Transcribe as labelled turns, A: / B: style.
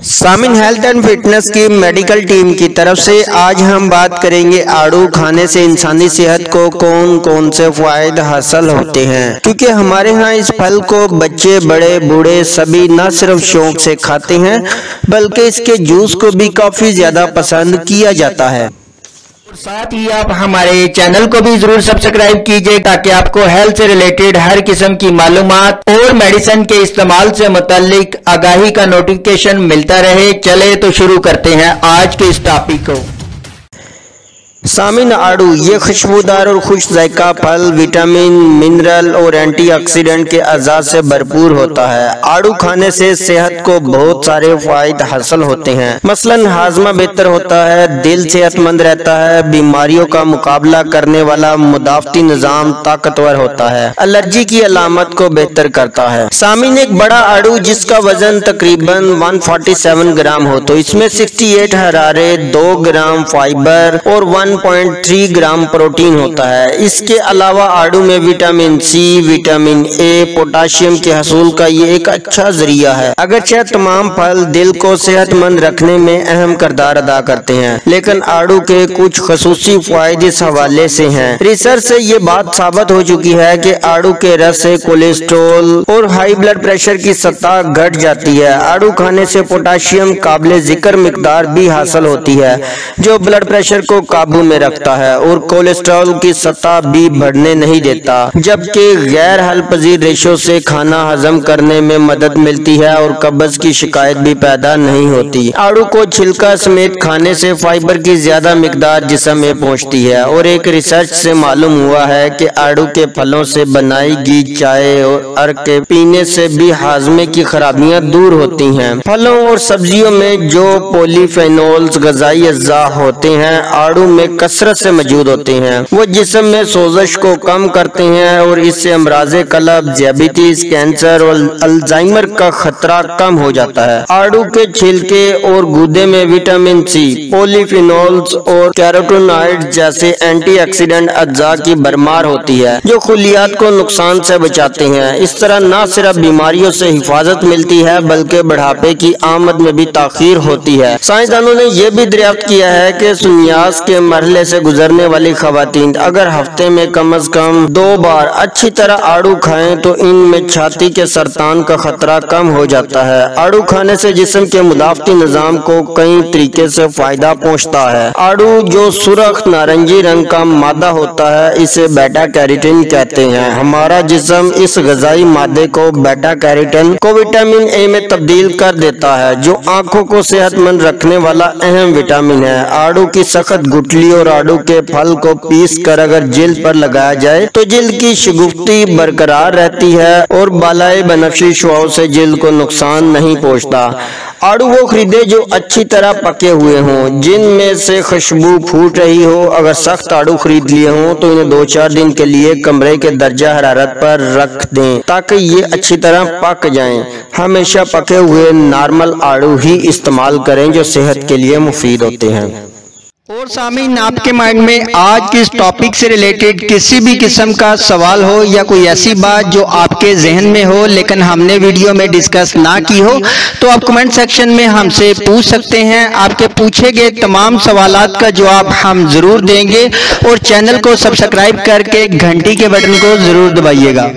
A: Samin health and fitness की medical team की तरफ से आज हम बात करेंगे आड़ू खाने से इंसानी सेहत को कौन कौन से फायदे हासिल होते हैं, क्योंकि हमारे यहाँ इस फल को बच्चे बड़े बूढ़े सभी न सिर्फ शौक से खाते हैं बल्कि इसके जूस को भी काफी ज्यादा पसंद किया जाता है।
B: साथ ही आप हमारे चैनल को भी जरूर सब्सक्राइब कीजिए ताकि आपको हेल्थ से रिलेटेड हर किस्म की मालूमात और मेडिसिन के इस्तेमाल से मुतालिक आगाही का नोटिफिकेशन मिलता रहे। चले तो शुरू करते हैं आज के इस टॉपिक को।
A: सामिन आड़ू ये खुशबूदार और खुश जायका फल विटामिन मिनरल और एंटीऑक्सीडेंट के अज़ा से भरपूर होता है। आड़ू खाने से सेहत को बहुत सारे फायदे हासिल होते हैं। मसलन हाजमा बेहतर होता है, दिल सेहतमंद रहता है, बीमारियों का मुकाबला करने वाला मुदाफ़ती निज़ाम ताकतवर होता है, एलर्जी की अलामत को बेहतर करता है। सामिन एक बड़ा आड़ू जिसका वजन तकरीबन 147 ग्राम हो, तो इसमें 68 हरारे, 2 ग्राम फाइबर और 1.3 ग्राम प्रोटीन होता है। इसके अलावा आड़ू में vitamin C, vitamin A, potassium के हसूल का ये एक अच्छा जरिया है। अगरचे तमाम फल दिल को सेहतमंद रखने में अहम किरदार अदा करते हैं, लेकिन आड़ू के कुछ खसूसी फायदे इस हवाले से हैं। रिसर्च से ये बात साबित हो चुकी है कि आड़ू के रस से कोलेस्ट्रॉल और हाई ब्लड प्रेशर की सतह घट जाती है। आड़ू खाने से पोटाशियम काबिल जिक्र मिकदार भी हासिल होती है जो ब्लड प्रेशर को काबू में रखता है और कोलेस्ट्रॉल की सतह भी बढ़ने नहीं देता, जबकि गैर हल पजीर रेशों से खाना हजम करने में मदद मिलती है और कब्ज की शिकायत भी पैदा नहीं होती। आड़ू को छिलका समेत खाने से फाइबर की ज्यादा मिकदार जिस्म में पहुंचती है और एक रिसर्च से मालूम हुआ है कि आड़ू के फलों से बनाई गई चाय और अर्क के पीने से भी हाजमे की खराबियां दूर होती हैं। फलों और सब्जियों में जो पॉलीफेनोल्स गजाई अज्जा होते हैं आड़ू में कसरत से मौजूद होते हैं। वो जिस्म में सोजश को कम करते हैं और इससे अमराज़े कलब, डायबिटीज, कैंसर और अल्जाइमर का खतरा कम हो जाता है। आड़ू के छिलके और गूदे में विटामिन सी, पॉलीफिनोल्स और कैरोटीनॉइड जैसे एंटीऑक्सीडेंट अज्जा की भरमार होती है जो खुलियात को नुकसान से बचाते हैं। इस तरह न सिर्फ बीमारियों से हिफाजत मिलती है बल्कि बुढ़ापे की आमद में भी ताखीर होती है। साइंसदानों ने यह भी दरियाफ्त किया है कि सुन्यास के मरहले से गुजरने वाली खवातीन अगर हफ्ते में कम से कम 2 बार अच्छी तरह आड़ू खाएं तो इनमें छाती के सरतान का खतरा कम हो जाता है। आड़ू खाने से जिस्म के मुदाफ़ती निज़ाम को कई तरीके से फायदा पहुंचता है। आड़ू जो सुर्ख नारंगी रंग का मादा होता है इसे बेटा कैरोटीन कहते हैं। हमारा जिस्म इस गजाई मादे को बेटा कैरोटीन को विटामिन ए में तब्दील कर देता है जो आंखों को सेहतमंद रखने वाला अहम विटामिन है। आड़ू की सख्त गुठली और आड़ू के फल को पीस कर अगर जिल्द पर लगाया जाए तो जिल्द की शगुफ्ती बरकरार रहती है और बालाए बनफशी शुआओं से जिल्द को नुकसान नहीं पहुंचता। आड़ू वो खरीदे जो अच्छी तरह पके हुए हों, जिनमें से खुशबू फूट रही हो। अगर सख्त आड़ू खरीद लिए हों तो इन्हें 2-4 दिन के लिए कमरे के दर्जा हरारत पर रख दें ताकि ये अच्छी तरह पक जाएं। हमेशा पके हुए नॉर्मल आड़ू ही इस्तेमाल करें जो सेहत के लिए मुफीद होते हैं।
B: और सामीन आपके माइंड में आज के इस टॉपिक से रिलेटेड किसी भी किस्म का सवाल हो या कोई ऐसी बात जो आपके जहन में हो लेकिन हमने वीडियो में डिस्कस ना की हो तो आप कमेंट सेक्शन में हमसे पूछ सकते हैं। आपके पूछे गए तमाम सवालात का जवाब हम जरूर देंगे और चैनल को सब्सक्राइब करके घंटी के बटन को जरूर दबाइएगा।